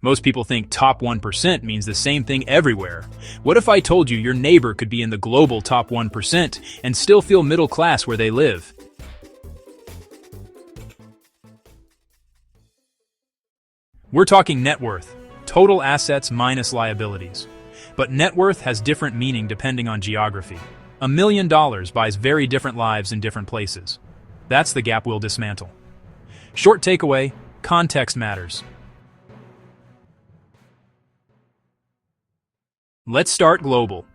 Most people think top 1% means the same thing everywhere. What if I told you your neighbor could be in the global top 1% and still feel middle class where they live? We're talking net worth, total assets minus liabilities. But net worth has different meaning depending on geography. $1 million buys very different lives in different places. That's the gap we'll dismantle. Short takeaway, context matters. Let's start global.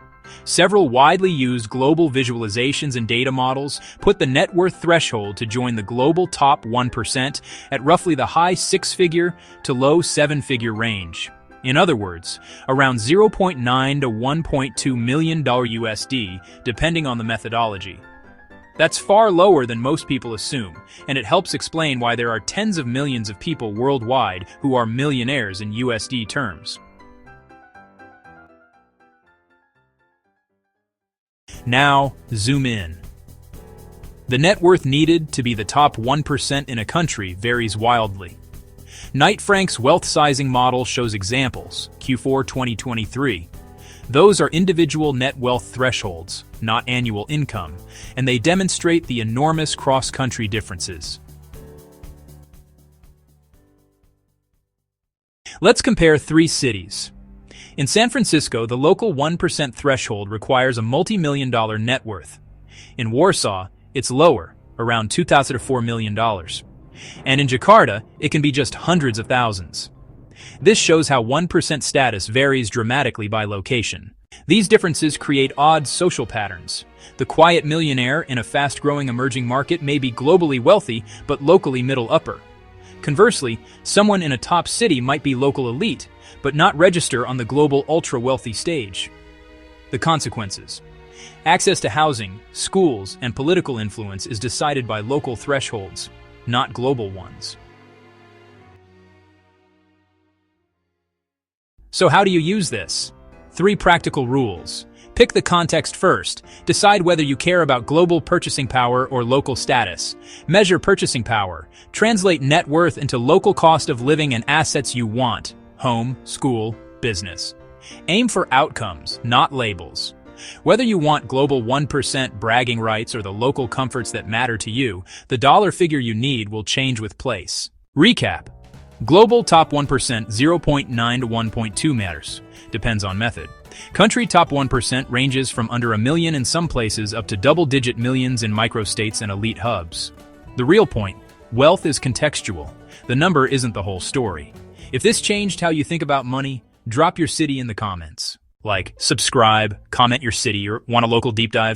Several widely used global visualizations and data models put the net worth threshold to join the global top 1% at roughly the high six-figure to low seven-figure range. In other words, around $0.9 to $1.2 million USD, depending on the methodology. That's far lower than most people assume, and it helps explain why there are tens of millions of people worldwide who are millionaires in USD terms. Now, zoom in. The net worth needed to be the top 1% in a country varies wildly. Knight Frank's wealth sizing model shows examples, Q4 2023. Those are individual net wealth thresholds, not annual income, and they demonstrate the enormous cross-country differences. Let's compare three cities. In San Francisco, the local 1% threshold requires a multi-million-dollar net worth. In Warsaw, it's lower, around $2,000 to $4 million. And in Jakarta, it can be just hundreds of thousands. This shows how 1% status varies dramatically by location. These differences create odd social patterns. The quiet millionaire in a fast-growing emerging market may be globally wealthy, but locally middle-upper. Conversely, someone in a top city might be local elite, but not register on the global ultra-wealthy stage. The consequences. Access to housing, schools, and political influence is decided by local thresholds, not global ones. So how do you use this? 3 practical rules. Pick the context first. Decide whether you care about global purchasing power or local status. Measure purchasing power. Translate net worth into local cost of living and assets you want. Home, school, business. Aim for outcomes, not labels. Whether you want global 1% bragging rights or the local comforts that matter to you, the dollar figure you need will change with place. Recap. Global top 1% 0.9 to 1.2 matters. Depends on method. Country top 1% ranges from under $1 million in some places up to double-digit millions in microstates and elite hubs. The real point, wealth is contextual. The number isn't the whole story. If this changed how you think about money, drop your city in the comments. Like, subscribe, comment your city, or want a local deep dive?